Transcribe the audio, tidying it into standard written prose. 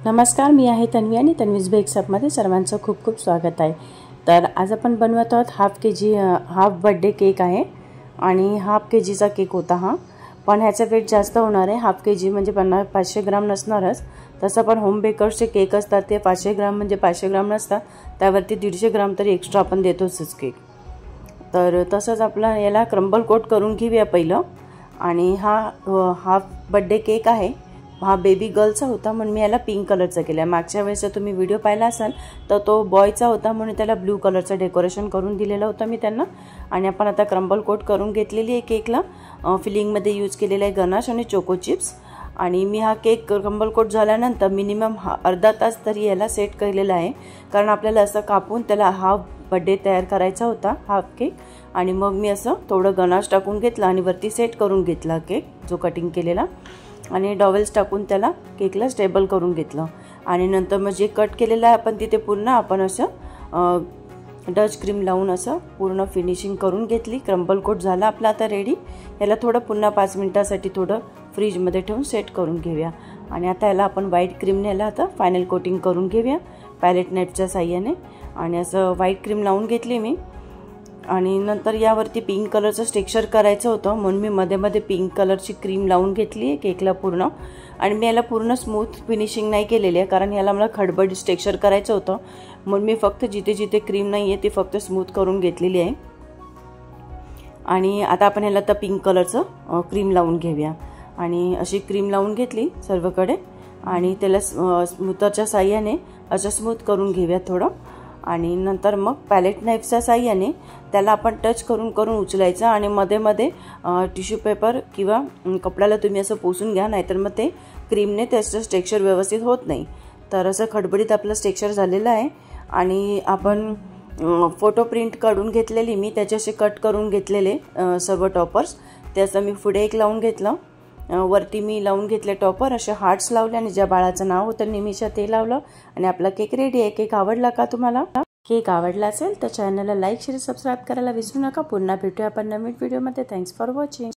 नमस्कार, मी आहे तन्वी आणि तन्वीज बेक्स ॲपमध्ये सर्वांचं खूप खूप स्वागत आहे। तर आज आपण बनवत आहोत हाफ बर्थडे केक आहे आणि हाफ केजीचा केक होता हा, पण ह्याचा वेट जास्त होणार आहे। हाफ केजी म्हणजे 500 ग्राम नसणारच। तसं पण होम बेकर्सचे केक असतात ते 500 ग्राम म्हणजे 500 ग्राम नसतात, त्यावरती 150 ग्राम तरी एक्स्ट्रा आपण देतोच केक। तर तसंच आपला याला क्रम्बल कोट करून घेऊया पहिलं। आणि हा हाफ बर्थडे केक आहे, हा बेबी गर्लचा होता म्हणून मी याला पिंक कलरचा केला। मागच्या वेळेस तुम्ही व्हिडिओ पाहिला असाल तर तो बॉयचा होता म्हणून त्याला ब्लू कलरचं डेकोरेशन करून दिलेलं होतं मी त्यांना। आणि आपण आता क्रम्बल कोट करून घेतलेली आहे केकला। फिलिंगमध्ये यूज केलेला आहे गनाश आणि चोको चिप्स। आणि मी हा केक क्रम्बल कोट झाल्यानंतर मिनिमम अर्धा तास तरी याला सेट केलेला आहे, कारण आपल्याला असं कापून त्याला हाफ बर्थडे तयार करायचा होता हाफ केक। आणि मग मी असं थोडं गनाश टाकून घेतला आणि वरती सेट करून घेतला केक जो कटिंग केलेला, आणि डॉवेल्स टाकून त्याला केकला स्टेबल करून घेतलं। आणि नंतर मग जे कट केलेलं आहे आपण तिथे पूर्ण आपण असं डच क्रीम लावून असं पूर्ण फिनिशिंग करून घेतली। क्रम्बल कोट झाला आपला आता रेडी। याला थोडं पुन्हा 5 मिनिटासाठी थोडं फ्रीजमध्ये ठेवून सेट करून घेऊया। आणि आता याला आपण व्हाईट क्रीमने याला आता फायनल कोटिंग करून घेऊया पॅलेट नाईफच्या साहाय्याने। आणि असं व्हाईट क्रीम लावून घेतली मी। आणि नंतर यावरती पिंक कलरचं टेक्स्चर करायचं होतं म्हणून मी मध्ये मध्ये पिंक कलरची क्रीम लावून घेतली आहे केकला पूर्ण। आणि मी याला पूर्ण स्मूथ फिनिशिंग नाही केलेली आहे, कारण याला मला खडबडीत टेक्स्चर करायचं होतं म्हणून मी फक्त जिथे जिथे क्रीम नाही आहे ती फक्त स्मूथ करून घेतलेली आहे। आणि आता आपण याला तर पिंक कलरचं क्रीम लावून घेऊया। आणि अशी क्रीम लावून घेतली सर्वकडे आणि त्याला स्मूथरच्या साहाय्याने असं स्मूथ करून घेऊया थोडं। आणि नंतर मग पॅलेट नाईफच्या साहाय्याने त्याला आपण टच करून करून उचलायचं आणि मध्ये मध्ये टिश्यू पेपर किंवा कपड्याला तुम्ही असं पुसून घ्या, नाहीतर मग ते क्रीमने त्याचं टेक्स्चर व्यवस्थित होत नाही। तर असं खडबडीत आपलं टेक्स्चर झालेलं आहे। आणि आपण फोटो प्रिंट काढून घेतलेली मी त्याच्याशी कट करून घेतलेले सर्व टॉपर्स, त्याचं मी पुढे एक लावून घेतलं, वरती मी लावून घेतले टॉपर असे हार्ट्स लावले आणि ज्या बाळाचं नाव होतं निमिषा ते लावलं। आणि आपला केक रेडी आहे। केक आवडला का तुम्हाला? केक आवडला असेल तर चॅनलला लाईक शेअर सबस्क्राईब करायला विसरू नका। पुन्हा भेटूया आपण नवीन व्हिडिओमध्ये। Thanks for watching.